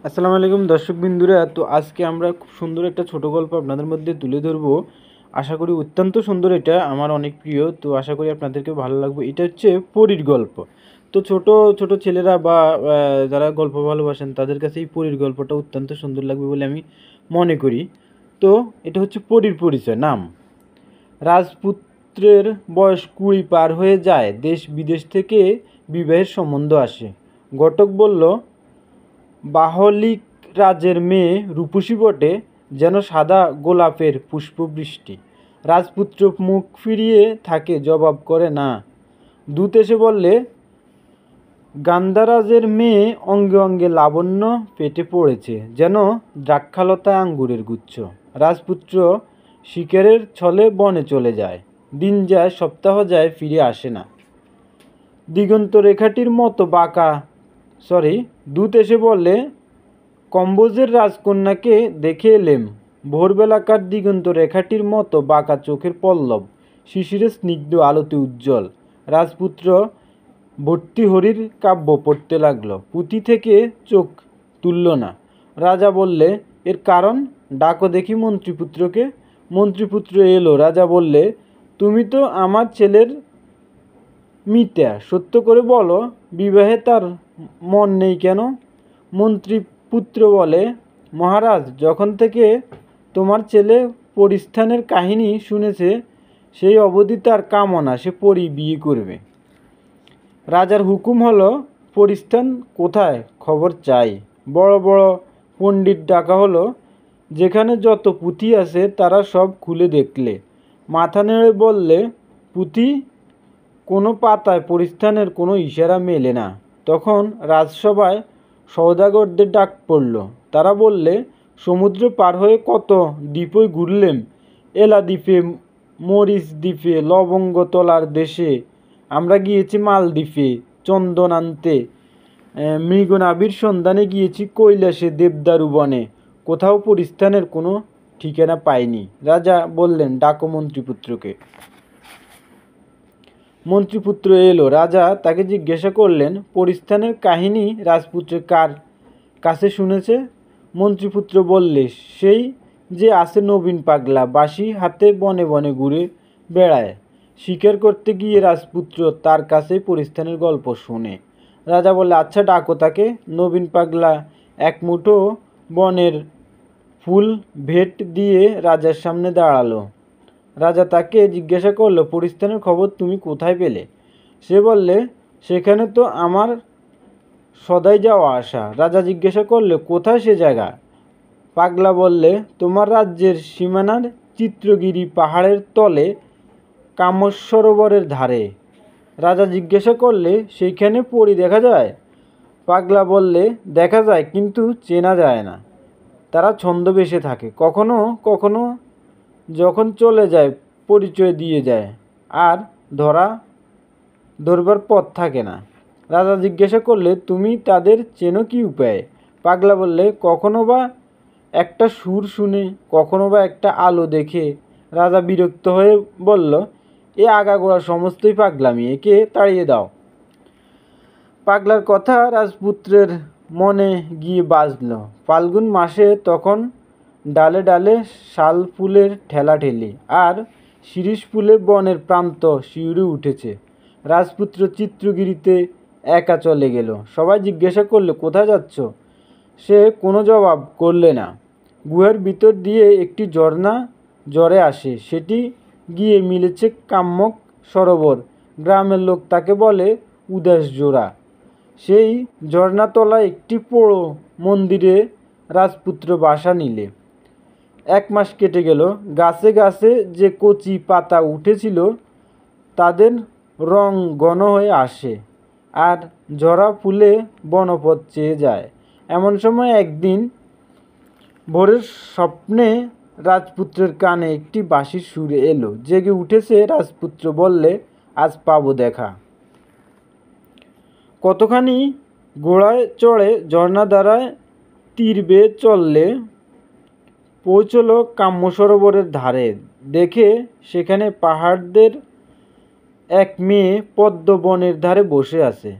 আসসালামু আলাইকুম দর্শক বিন্দুরা। তো আজকে আমরা খুব সুন্দর একটা ছোট গল্প আপনাদের মধ্যে তুলে ধরবো। আশা করি অত্যন্ত সুন্দর, এটা আমার অনেক প্রিয়। তো আশা করি আপনাদেরকে ভালো লাগবে। এটা হচ্ছে পরীর গল্প। তো ছোট ছোট ছেলেরা বা যারা গল্প ভালোবাসেন তাদের কাছে এই পরীর গল্পটা অত্যন্ত সুন্দর লাগবে বলে আমি মনে করি। তো এটা হচ্ছে পরীর পরিচয়। নাম রাজপুত্রের বয়স 20 পার হয়ে যায়, দেশ বিদেশ থেকে বিবাহের সম্বন্ধ আসে। ঘটক বলল, বাহলিক রাজের মেয়ে রূপসী বটে, যেন সাদা গোলাপের পুষ্পবৃষ্টি। রাজপুত্র মুখ ফিরিয়ে থাকে, জবাব করে না। দূত এসে বললে, গান্ধারাজের মেয়ে অঙ্গে অঙ্গে লাবণ্য পেটে পড়েছে, যেন দ্রাক্ষালতায় আঙ্গুরের গুচ্ছ। রাজপুত্র শিকারের ছলে বনে চলে যায়। দিন যায়, সপ্তাহ যায়, ফিরে আসে না। দিগন্ত রেখাটির মতো বাঁকা দূত এসে বললে, কম্বোজের রাজকন্যাকে দেখে এলেম। ভোরবেলাকার দিগন্ত রেখাটির মতো বাঁকা চোখের পল্লব শিশিরের স্নিগ্ধ আলোতে উজ্জ্বল। রাজপুত্র ভর্তৃহরির কাব্য পড়তে লাগলো। পুঁথি থেকে চোখ তুলল না। রাজা বললে, এর কারণ ডাকো দেখি মন্ত্রীপুত্রকে। মন্ত্রীপুত্র এলো। রাজা বললে, তুমি তো আমার ছেলের মিতা, সত্য করে বলো, বিবাহে তার মন নেই কেন? মন্ত্রীপুত্র বলে, মহারাজ, যখন থেকে তোমার ছেলে পরিস্থানের কাহিনী শুনেছে, সেই অবধি তার কামনা সে পরী বিয়ে করবে। রাজার হুকুম হলো, পরিস্থান কোথায় খবর চাই। বড় বড় পণ্ডিত ডাকা হলো। যেখানে যত পুঁথি আছে তারা সব খুলে দেখলে। মাথা নেড়ে বললে, পুঁথি কোনো পাতায় পরিস্থানের কোনো ইশারা মেলে না। তখন রাজসভায় সওদাগরদের ডাক পড়ল। তারা বললে, সমুদ্র পার হয়ে কত দ্বীপই ঘুরলেম, এলা দ্বীপে, মরিচ দ্বীপে, লবঙ্গতলার দেশে, আমরা গিয়েছি মালদ্বীপে চন্দন আনতে, মৃগনাভির সন্ধানে গিয়েছি কৈলাসে, দেবদারু বনে, কোথাও পরিস্থানের কোনো ঠিকানা পাইনি। রাজা বললেন, ডাকো মন্ত্রীপুত্রকে। মন্ত্রীপুত্র এলো। রাজা তাকে জিজ্ঞাসা করলেন, পরিস্থানের কাহিনী রাজপুত্র কার কাছে শুনেছে? মন্ত্রীপুত্র বললে, সেই যে আছে নবীন পাগলা, বাঁশি হাতে বনে বনে ঘুরে বেড়ায়। শিকার করতে গিয়ে রাজপুত্র তার কাছেই পরিস্থানের গল্প শোনে। রাজা বললে, আচ্ছা, ডাকো তাকে। নবীন পাগলা এক মুঠো বনের ফুল ভেট দিয়ে রাজার সামনে দাঁড়ালো। রাজা তাকে জিজ্ঞাসা করলো, পরিস্থানের খবর তুমি কোথায় পেলে? সে বললে, সেখানে তো আমার সদাই যাওয়া আসা। রাজা জিজ্ঞাসা করলে, কোথায় সে জায়গা? পাগলা বললে, তোমার রাজ্যের সীমানার চিত্রগিরি পাহাড়ের তলে, কামসরোবরের ধারে। রাজা জিজ্ঞাসা করলে, সেইখানে পরী দেখা যায়? পাগলা বললে, দেখা যায়, কিন্তু চেনা যায় না। তারা ছদ্মবেশে থাকে, কখনো কখনো যখন চলে যায় পরিচয় দিয়ে যায়, আর ধরবার পথ থাকে না। রাজা জিজ্ঞাসা করলে, তুমি তাদের চেনো কি উপায়ে? পাগলা বললে, কখনো বা একটা সুর শুনে, কখনো বা একটা আলো দেখে। রাজা বিরক্ত হয়ে বলল, এ আগাগোড়া সমস্তই পাগলামি, একে তাড়িয়ে দাও। পাগলার কথা রাজপুত্রের মনে গিয়ে বাজল। ফাল্গুন মাসে তখন ডালে ডালে শাল ফুলের ঠেলাঠেলি, আর শিরীষ ফুলে বনের প্রান্ত শিউরে উঠেছে। রাজপুত্র চিত্রগিরিতে একা চলে গেল। সবাই জিজ্ঞাসা করলে, কোথায় যাচ্ছ? সে কোনো জবাব করলে না। গুহার ভিতর দিয়ে একটি ঝর্ণা ঝরে আসে, সেটি গিয়ে মিলেছে কাম্যক সরোবর। গ্রামের লোক তাকে বলে উদাস জোড়া। সেই ঝর্ণাতলায় একটি পোড়ো মন্দিরে রাজপুত্র বাসা নিলে। 1 মাস কেটে গেল। গাছে গাছে যে কচি পাতা উঠেছিল তাদের রং ঘন হয়ে আসে, আর ঝরা ফুলে বনপথ চেয়ে যায়। এমন সময় একদিন ভোরের স্বপ্নে রাজপুত্রের কানে একটি বাঁশির সুর এলো। জেগে উঠেছে রাজপুত্র, বললে, আজ পাবো দেখা। কতখানি ঘোড়ায় চড়ে ঝর্ণাধারায় তীর বেয়ে চললে পৌঁছল কাম্য সরোবরের ধারে। দেখে সেখানে পাহাড়দের এক মেয়ে পদ্ম বনের ধারে বসে আছে।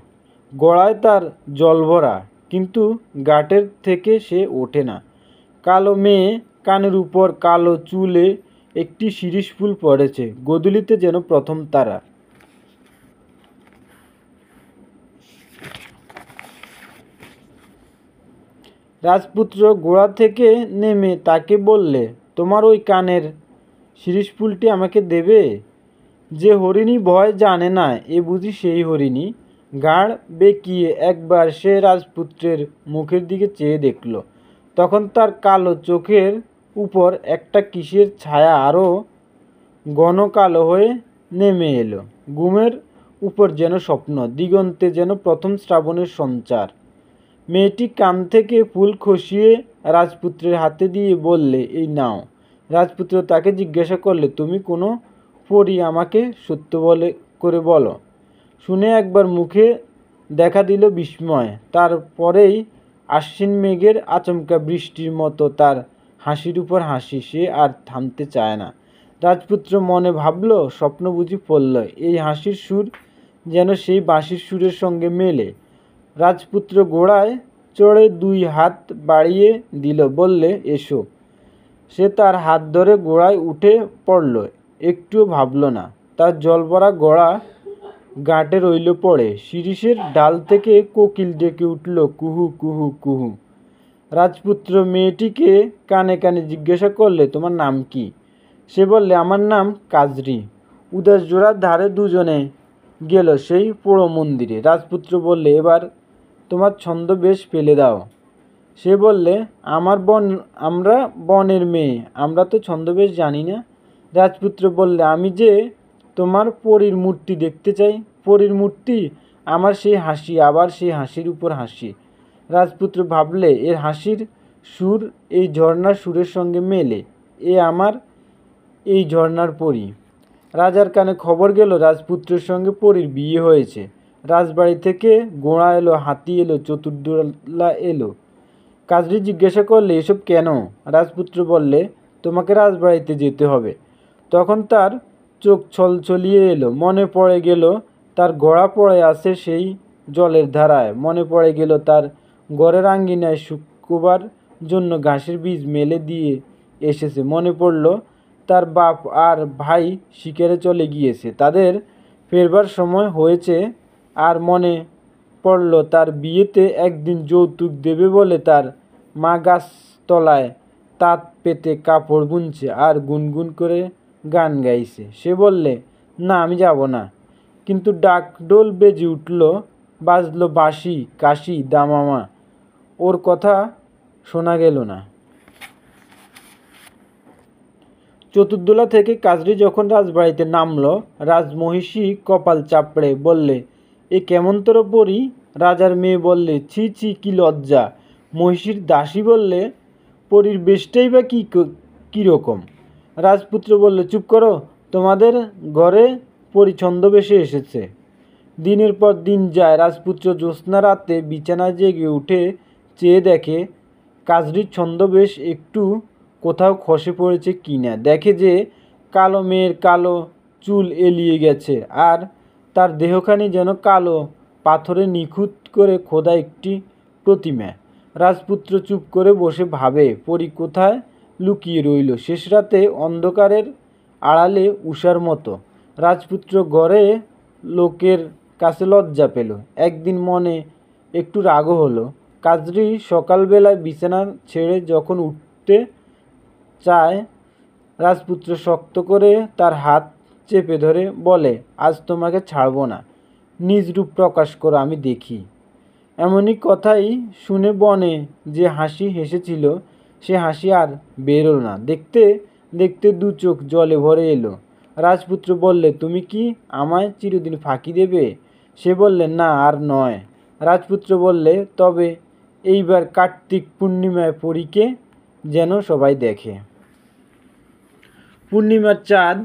গলায় তার জল ভরা, কিন্তু ঘাটের থেকে সে ওঠে না। কালো মেয়ে, কানের উপর কালো চুলে একটি শিরীষ ফুল পড়েছে, গোধূলিতে যেন প্রথম তারা। রাজপুত্র ঘোড়া থেকে নেমে তাকে বললে, তোমার ওই কানের শিরীষ ফুলটি আমাকে দেবে? যে হরিণী ভয় জানে না, এ বুঝি সেই হরিণী? ঘাড় বেঁকিয়ে একবার সে রাজপুত্রের মুখের দিকে চেয়ে দেখল। তখন তার কালো চোখের উপর একটা কিসের ছায়া আরও ঘন কালো হয়ে নেমে এলো। ঘুমের উপর যেন স্বপ্ন, দিগন্তে যেন প্রথম শ্রাবণের সঞ্চার। মেয়েটি কান থেকে ফুল খসিয়ে রাজপুত্রের হাতে দিয়ে বললে, এই নাও। রাজপুত্র তাকে জিজ্ঞাসা করলে, তুমি কোনো পরী? আমাকে সত্য করে বলো। শুনে একবার মুখে দেখা দিল বিস্ময়, তারপরেই আশ্বিন মেঘের আচমকা বৃষ্টির মতো তার হাসির উপর হাসি। সে আর থামতে চায় না। রাজপুত্র মনে ভাবল, স্বপ্ন বুঝি পড়ল। এই হাসির সুর যেন সেই বাঁশির সুরের সঙ্গে মেলে। রাজপুত্র ঘোড়ায় চড়ে 2 হাত বাড়িয়ে দিল, বললে, এসো। সে তার হাত ধরে ঘোড়ায় উঠে পড়ল, একটুও ভাবল না। তার জলভরা গলা ঘাটে রইল পড়ে। শিরীষের ডাল থেকে কোকিল ডেকে উঠল, কুহু কুহু কুহু। রাজপুত্র মেয়েটিকে কানে কানে জিজ্ঞাসা করলে, তোমার নাম কি? সে বললে, আমার নাম কাজরি। উদাসজোড়ার ধারে দুজনে গেল সেই পোড়ো মন্দিরে। রাজপুত্র বললে, এবার তোমার ছন্দবেশ ফেলে দাও। সে বললে, আমরা বনের মেয়ে, আমরা তো ছন্দবেশ জানি না। রাজপুত্র বললে, আমি যে তোমার পরীর মূর্তি দেখতে চাই। পরীর মূর্তি? আমার সেই হাসি, আবার সেই হাসির উপর হাসি। রাজপুত্র ভাবলে, এর হাসির সুর এই ঝর্ণার সুরের সঙ্গে মেলে। এ আমার এই ঝর্ণার পরী। রাজার কানে খবর গেল, রাজপুত্রের সঙ্গে পরীর বিয়ে হয়েছে। রাজবাড়ি থেকে ঘোড়া এলো, হাতি এলো, চতুর্দোলা এলো। কাজরি জিজ্ঞাসা করলে, এসব কেন? রাজপুত্র বললে, তোমাকে রাজবাড়িতে যেতে হবে। তখন তার চোখ ছলছলিয়ে এলো। মনে পড়ে গেল তার ঘোড়া পড়ে আছে সেই জলের ধারায়। মনে পড়ে গেল তার ঘরের আঙ্গিনায় শুকোবার জন্য ঘাসের বীজ মেলে দিয়ে এসেছে। মনে পড়ল তার বাপ আর ভাই শিকারে চলে গিয়েছে, তাদের ফেরবার সময় হয়েছে। আর মনে পড়ল তার বিয়েতে একদিন যৌতুক দেবে বলে তার মা গাছতলায় তাঁত পেতে কাপড় বুনছে আর গুনগুন করে গান গাইছে। সে বললে, না, আমি যাব না। কিন্তু ডাক ডোল বেজে উঠল, বাজলো বাঁশি, কাশি, দামামা। ওর কথা শোনা গেল না। চতুর্দোলা থেকে কাজরি যখন রাজবাড়িতে নামল, রাজমহিষী কপাল চাপড়ে বললে, এ কেমনতর পরী? রাজার মেয়ে বললে, ছি ছি, কি লজ্জা। মহিষীর দাসী বললে, পরীর বেশটাই বা কীরকম? রাজপুত্র বললে, চুপ করো, তোমাদের ঘরে পরী ছন্দবেশে এসেছে। দিনের পর দিন যায়। রাজপুত্র জ্যোৎস্না রাতে বিছানায় জেগে উঠে চেয়ে দেখে কাজরির ছন্দবেশ একটু কোথাও খসে পড়েছে কি না। দেখে যে কালো মেয়ের কালো চুল এলিয়ে গেছে, আর তার দেহখানি যেন কালো পাথরে নিখুঁত করে খোদা একটি প্রতিমা। রাজপুত্র চুপ করে বসে ভাবে, পরী কোথায় লুকিয়ে রইল শেষ রাতে অন্ধকারের আড়ালে উষার মতো। রাজপুত্র ঘরে লোকের কাছে লজ্জা পেল। একদিন মনে একটু রাগও হলো। কাজরি সকালবেলায় বিছানা ছেড়ে যখন উঠতে চায়, রাজপুত্র শক্ত করে তার হাত চেপে ধরে বলে, আজ তোমাকে ছাড়ব না, নিজ রূপ প্রকাশ করো, আমি দেখি। এমনই কথাই শুনে বনে যে হাসি হেসেছিল সে হাসি আর বেরোল না। দেখতে দেখতে 2 চোখ জলে ভরে এলো। রাজপুত্র বললে, তুমি কি আমায় চিরদিন ফাঁকি দেবে? সে বললে, না, আর নয়। রাজপুত্র বললে, তবে এইবার কার্তিক পূর্ণিমায় পরীকে যেন সবাই দেখে। পূর্ণিমার চাঁদ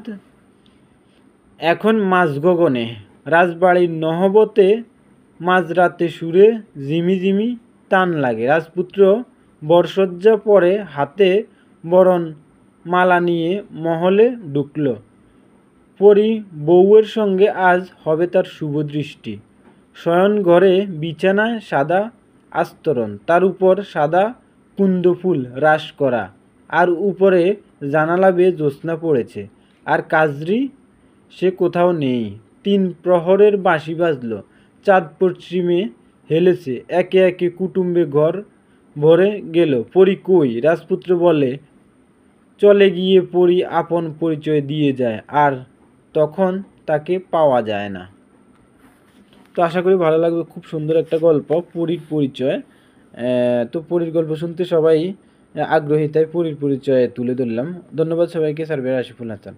এখন মাঝ গগনে। রাজবাড়ির নহবতে মাঝরাতে সুরে ঝিমিঝিমি টান লাগে। রাজপুত্র বরসজ্জা পরে হাতে বরণ মালা নিয়ে মহলে ঢুকল। পরী বউয়ের সঙ্গে আজ হবে তার শুভ দৃষ্টি। শয়ন ঘরে বিছানায় সাদা আস্তরণ, তার উপর সাদা কুন্দ ফুল রাশ করা, আর উপরে জানালা বেয়ে জ্যোৎস্না পড়েছে, আর কাজরি সে কোথাও নেই। 3 প্রহরের বাঁশি বাজল, চাঁদ পশ্চিমে হেলেছে, একে একে কুটুম্বে ঘর ভরে গেল। পরী কই? রাজপুত্র বলে, চলে গিয়ে পরী আপন পরিচয় দিয়ে যায়, আর তখন তাকে পাওয়া যায় না। তো আশা করি ভালো লাগবে, খুব সুন্দর একটা গল্প, পরীর পরিচয়। তো পরীর গল্প শুনতে সবাই আগ্রহী, তাই পরীর পরিচয় তুলে ধরলাম। ধন্যবাদ সবাইকে। সার্ভেয়ার আশিফুল হাসান।